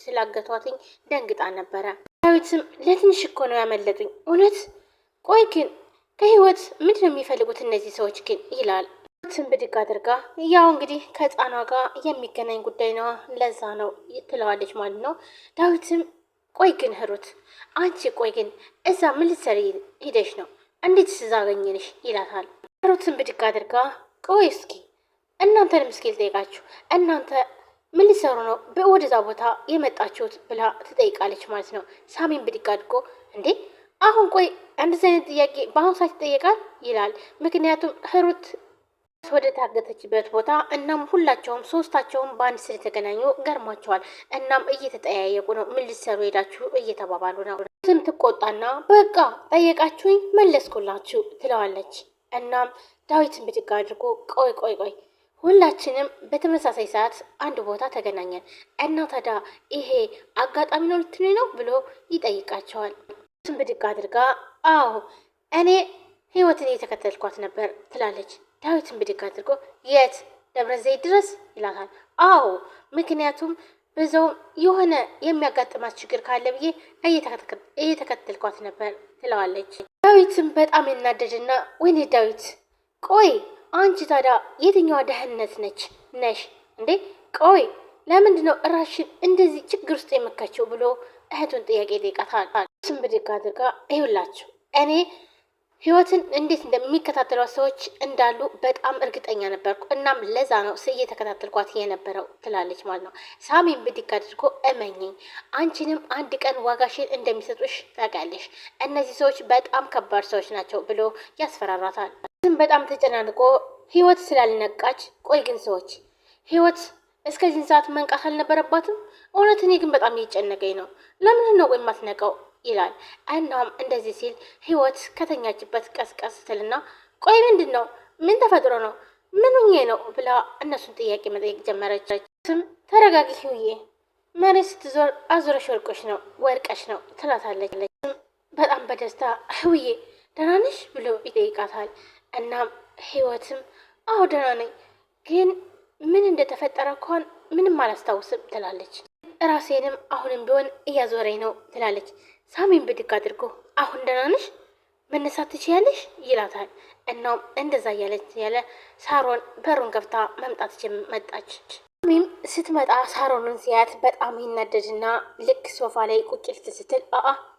ስላገቷትኝ ደንግጣ ነበረ። ዳዊትም ለትንሽ እኮ ነው ያመለጡኝ እውነት። ቆይ ግን ከህይወት ምንድን ነው የሚፈልጉት እነዚህ ሰዎች ግን ይላል። ትን ብድግ አድርጋ ያው እንግዲህ ከህፃኗ ጋር የሚገናኝ ጉዳይ ነዋ ለዛ ነው ትለዋለች ማለት ነው። ዳዊትም ቆይ ግን ሂሩት አንቺ ቆይ ግን እዛ ምን ልትሰሪ ሂደሽ ነው? እንዴት ስዛገኘንሽ? ይላታል። ሂሩትን ብድግ አድርጋ ቆይ እስኪ እናንተንም እስኪ ልጠይቃችሁ እናንተ ምን ሊሰሩ ነው ወደዛ ቦታ የመጣችሁት ብላ ትጠይቃለች ማለት ነው። ሳሚን ብድግ አድርጎ እንዴ አሁን ቆይ እንደዚህ አይነት ጥያቄ በአሁኑ ሰዓት ይጠየቃል? ይላል። ምክንያቱም ሂሩት ወደ ታገተችበት ቦታ እናም ሁላቸውም ሶስታቸውም በአንድ ስር የተገናኙ ገርሟቸዋል። እናም እየተጠያየቁ ነው ምን ልትሰሩ ሄዳችሁ እየተባባሉ ነው። ዝም ትቆጣና በቃ ጠየቃችሁኝ መለስኩላችሁ ትለዋለች። እናም ዳዊትን ብድግ አድርጎ ቆይ ቆይ ቆይ ሁላችንም በተመሳሳይ ሰዓት አንድ ቦታ ተገናኘን እና ታዲያ ይሄ አጋጣሚ ነው ልትሉኝ ነው ብሎ ይጠይቃቸዋል። እሱም ብድግ አድርጋ አዎ እኔ ህይወትን እየተከተልኳት ነበር ትላለች። ዳዊትን ብድግ አድርጎ የት ደብረ ዘይት ድረስ ይላታል። አዎ ምክንያቱም በዛውም የሆነ የሚያጋጥማት ችግር ካለ ብዬ እየተከተልኳት ነበር ትለዋለች። ዳዊትም በጣም ይናደድና ወይኔ ዳዊት ቆይ አንቺ ታዲያ የትኛዋ ደህንነት ነሽ እንዴ? ቆይ ለምንድን ነው እራሽን እንደዚህ ችግር ውስጥ የምከችው ብሎ እህቱን ጥያቄ ይጠይቃታል። እሱም ብድግ አድርጋ ይኸውላችሁ እኔ ህይወትን እንዴት እንደሚከታተሏት ሰዎች እንዳሉ በጣም እርግጠኛ ነበርኩ። እናም ለዛ ነው እየተከታተልኳት የነበረው ትላለች ማለት ነው። ሳሚን ብድግ አድርጎ እመኝኝ አንቺንም አንድ ቀን ዋጋሽን እንደሚሰጡሽ ታውቂያለሽ። እነዚህ ሰዎች በጣም ከባድ ሰዎች ናቸው ብሎ ያስፈራራታል። በጣም ተጨናንቆ ህይወት ስላልነቃች ቆይ ግን ሰዎች ህይወት እስከዚህን ሰዓት መንቃት አልነበረባትም? እውነት እኔ ግን በጣም እየጨነቀኝ ነው። ለምንድን ነው ቆይ የማትነቃው? ይላል። እናም እንደዚህ ሲል ህይወት ከተኛችበት ቀስቀስ ስትልና ቆይ ምንድን ነው? ምን ተፈጥሮ ነው? ምን ሆኜ ነው? ብላ እነሱን ጥያቄ መጠየቅ ጀመረች። ስም ተረጋጊ ህውዬ፣ መሬት ስትዞር አዙረሽ ወርቀሽ ነው ትላታለች። በጣም በደስታ ህውዬ ደህና ነሽ ብሎ ይጠይቃታል። እናም ህይወትም አዎ ደህና ነኝ፣ ግን ምን እንደተፈጠረ እንኳን ምንም አላስታውስም ትላለች። ራሴንም አሁንም ቢሆን እያዞረኝ ነው ትላለች። ሳሚን ብድግ አድርጎ አሁን ደህና ነሽ? መነሳት ትችያለሽ? ይላታል። እናም እንደዛ እያለች ያለ ሳሮን በሩን ከፍታ መጣች። ሳሚም ስትመጣ ሳሮንን ሲያት በጣም ይናደድና ልክ ሶፋ ላይ ቁጭ ስትል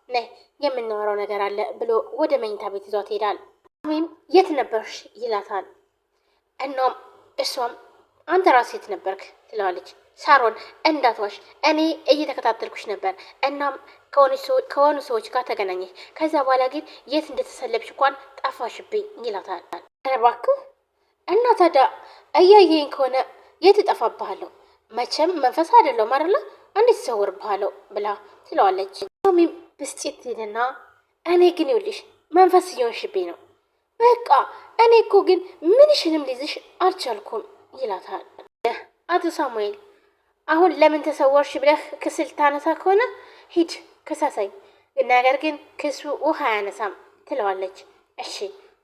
ነይ የምናወራው ነገር አለ ብሎ ወደ መኝታ ቤት ይዟት ይሄዳል። ሳሚም የት ነበርሽ? ይላታል። እናም እሷም አንተ ራስህ የት ነበርክ? ትለዋለች። ሳሮን እንዳትዋሽ እኔ እየተከታተልኩሽ ነበር። እናም ከሆኑ ሰዎች ጋር ተገናኘሽ። ከዛ በኋላ ግን የት እንደተሰለብሽ እንኳን ጠፋሽብኝ ይላታል። እባክህ እና ታዲያ እያየኝ ከሆነ የት እጠፋብሃለሁ? መቼም መንፈስ አይደለሁም አይደለ? እንዴት እሰውርብሃለሁ ብላ ትለዋለች። ሳሚም ብስጭት ሄደና እኔ ግን ይኸውልሽ መንፈስ እየሆንሽብኝ ነው። በቃ እኔ እኮ ግን ምንሽንም ሊይዝሽ አልቻልኩም ይላታል። አቶ ሳሙኤል አሁን ለምን ተሰወርሽ ብለህ ክስ ልታነሳ ከሆነ ሂድ ክሰሰኝ፣ ነገር ግን ክሱ ውሃ አያነሳም ትለዋለች። እሺ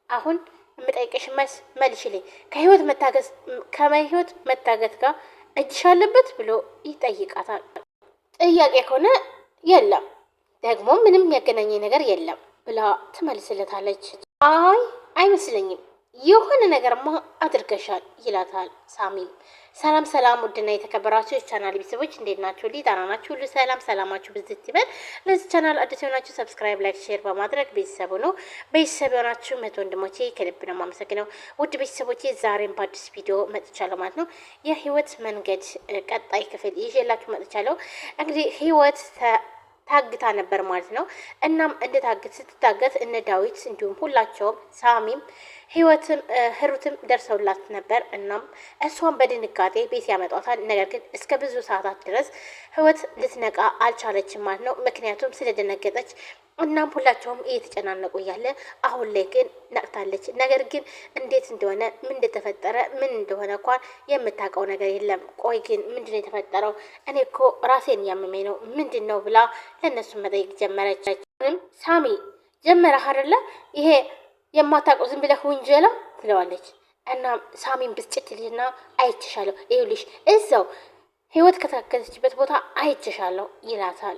አሁን የምጠይቅሽ መልሽልኝ፣ ከህይወት መታገት ጋር እጅሽ አለበት ብሎ ይጠይቃታል። ጥያቄ ከሆነ የለም፣ ደግሞ ምንም የሚያገናኘ ነገር የለም ብላ ትመልስለታለች። አይ አይመስለኝም የሆነ ነገርማ አድርገሻል ይላታል። ሳሚም ሰላም ሰላም፣ ውድና የተከበራችሁ የቻናል ቤተሰቦች እንዴት ናችሁ? ደህና ናችሁ? ሁሉ ሰላም ሰላማችሁ ብዝት ይበል። ለዚህ ቻናል አዲስ የሆናችሁ ሰብስክራይብ፣ ላይክ፣ ሼር በማድረግ ቤተሰቡ ነው። ቤተሰብ የሆናችሁ ወንድሞቼ ከልብ ነው የማመሰግነው። ውድ ቤተሰቦቼ ዛሬም በአዲስ ቪዲዮ መጥቻለሁ ማለት ነው። የህይወት መንገድ ቀጣይ ክፍል ይዤላችሁ መጥቻለሁ። እንግዲህ ህይወት ታግታ ነበር ማለት ነው። እናም ስትታገት እነ ዳዊት እንዲሁም ሁላቸውም ሳሚም ሂሩትም ደርሰውላት ነበር። እናም እሷን በድንጋጤ ቤት ያመጧታል። ነገር ግን እስከ ብዙ ሰዓታት ድረስ ህይወት ልትነቃ አልቻለችም ማለት ነው። ምክንያቱም ስለደነገጠች። እናም ሁላቸውም እየተጨናነቁ እያለ አሁን ላይ ግን ነቅታለች። ነገር ግን እንዴት እንደሆነ ምን እንደተፈጠረ ምን እንደሆነ እንኳን የምታውቀው ነገር የለም። ቆይ ግን ምንድን ነው የተፈጠረው? እኔ እኮ ራሴን እያመመኝ ነው ምንድን ነው ብላ ለእነሱ መጠየቅ ጀመረች። ሳሚ ጀመረህ አይደለ ይሄ የማታውቀው ዝም ብለህ ውንጀላ ትለዋለች። እናም ሳሚን ብስጭት ልጅና አይችሻለሁ ይኸውልሽ እዛው ህይወት ከታገተችበት ቦታ አይቼሻለሁ ይላታል።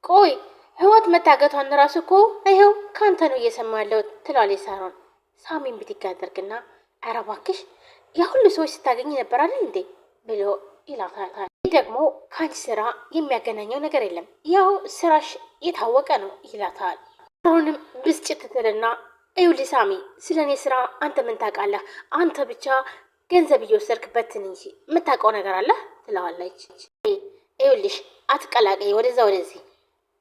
ቆይ ህይወት መታገቷን ራሱ እኮ ይኸው ከአንተ ነው እየሰማ ያለው ትላለች ሳሮን። ሳሚን ብድግ ያደርግና ኧረ እባክሽ ያ ሁሉ ሰዎች ስታገኝ ነበር አይደል እንዴ ብሎ ይላታል። ይህ ደግሞ ከአንቺ ስራ የሚያገናኘው ነገር የለም፣ ያው ስራሽ የታወቀ ነው ይላታል። ሳሮንም ብስጭት ትልና ይኸውልህ ሳሚ ስለ እኔ ስራ አንተ ምን ታውቃለህ? አንተ ብቻ ገንዘብ እየወሰድክበትን እንጂ የምታውቀው ነገር አለ ትለዋለች። ይኸውልሽ አትቀላቀይ ወደዛ ወደዚህ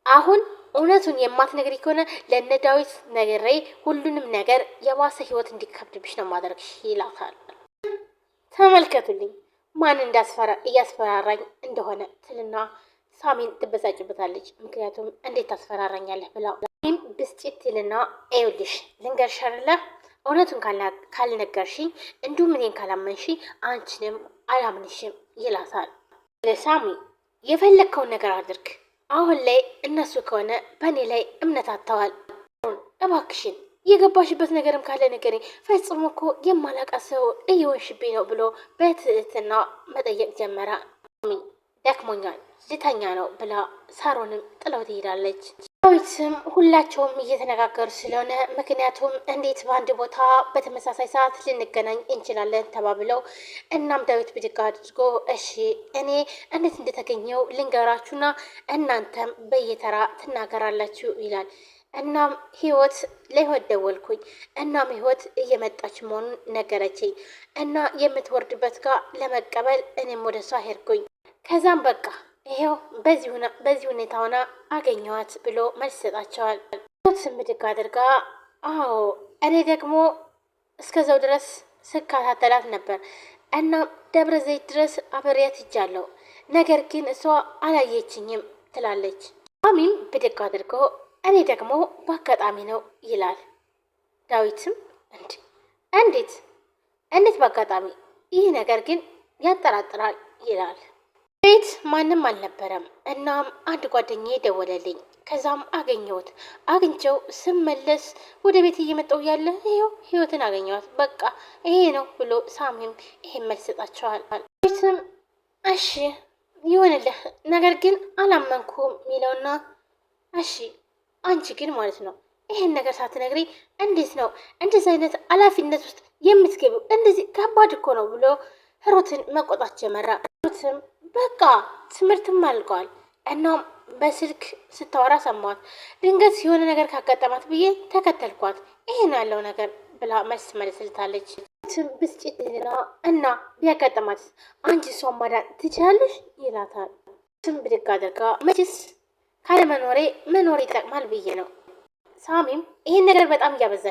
አሁን እውነቱን የማትነግሪ ከሆነ ለነ ዳዊት ነግሬ ሁሉንም ነገር የባሰ ህይወት እንዲከብድብሽ ነው ማድረግሽ ይላታል። ተመልከቱልኝ ማን እያስፈራራኝ እንደሆነ ትልና ሳሚን ትበሳጭበታለች። ምክንያቱም እንዴት ታስፈራራኛለህ ብላ ሳሚን ብስጭት ትልና ይኸውልሽ ልንገርሽ አይደለ እውነቱን ካልነገርሽኝ እንዲሁም እኔን ካላመንሽ አንቺንም አላምንሽም ይላታል። ለሳሚ የፈለግከውን ነገር አድርግ አሁን ላይ እነሱ ከሆነ በእኔ ላይ እምነት አጥተዋል። እባክሽን የገባሽበት ነገርም ካለ ንገሪኝ፣ ፈጽሞ እኮ የማላውቃት ሰው እየሆንሽብኝ ነው ብሎ በትህትና መጠየቅ ጀመረ። ደክሞኛል ልተኛ ነው ብላ ሳሮንም ጥለው ትሄዳለች። ዳዊትም ሁላቸውም እየተነጋገሩ ስለሆነ ምክንያቱም እንዴት በአንድ ቦታ በተመሳሳይ ሰዓት ልንገናኝ እንችላለን ተባብለው እናም ዳዊት ብድግ አድርጎ እሺ እኔ እንዴት እንደተገኘው ልንገራችሁና እናንተም በየተራ ትናገራላችሁ ይላል። እናም ህይወት ለህይወት ደወልኩኝ። እናም ህይወት እየመጣች መሆኑን ነገረችኝ እና የምትወርድበት ጋር ለመቀበል እኔም ወደ እሷ ሄድኩኝ። ከዛም በቃ ይሄው በዚህ ሁኔታ ሆና አገኘዋት ብሎ መልስ ይሰጣቸዋል። ህይወትም ብድግ አድርጋ አዎ እኔ ደግሞ እስከዛው ድረስ ስካታተላት ነበር እና ደብረ ዘይት ድረስ አብሬያት ሂጃለሁ፣ ነገር ግን እሷ አላየችኝም ትላለች። ሳሚም ብድግ አድርጎ እኔ ደግሞ በአጋጣሚ ነው ይላል። ዳዊትም እንዴት በአጋጣሚ ይህ ነገር ግን ያጠራጥራል ይላል። ቤት ማንም አልነበረም። እናም አንድ ጓደኛዬ ደወለልኝ። ከዛም አግኝቼው ስመለስ ወደ ቤት እየመጣሁ ያለ ይኸው ህይወትን አገኘዋት፣ በቃ ይሄ ነው ብሎ ሳሚም ይሄን መልስ ሰጣቸዋል። ቤትም እሺ ይሆንልህ፣ ነገር ግን አላመንኩም የሚለውና እሺ አንቺ ግን ማለት ነው ይሄን ነገር ሳትነግሪ እንዴት ነው እንደዚህ አይነት ኃላፊነት ውስጥ የምትገቢው? እንደዚህ ከባድ እኮ ነው ብሎ ሩትን መቆጣት ጀመረ። ሩትም በቃ ትምህርትም አልቀዋል። እናም በስልክ ስታወራ ሰማዋት። ድንገት የሆነ ነገር ካጋጠማት ብዬ ተከተልኳት፣ ይሄን ያለው ነገር ብላ መልስ መልስልታለች። ሩትም ብስጭትና እና ቢያጋጠማት አንቺ እሷን ማዳን ትችላለሽ ይላታል። ሩትም ብድግ አድርጋ መችስ ካለመኖሬ መኖር ይጠቅማል ብዬ ነው። ሳሚም ይሄን ነገር በጣም እያበዛሽ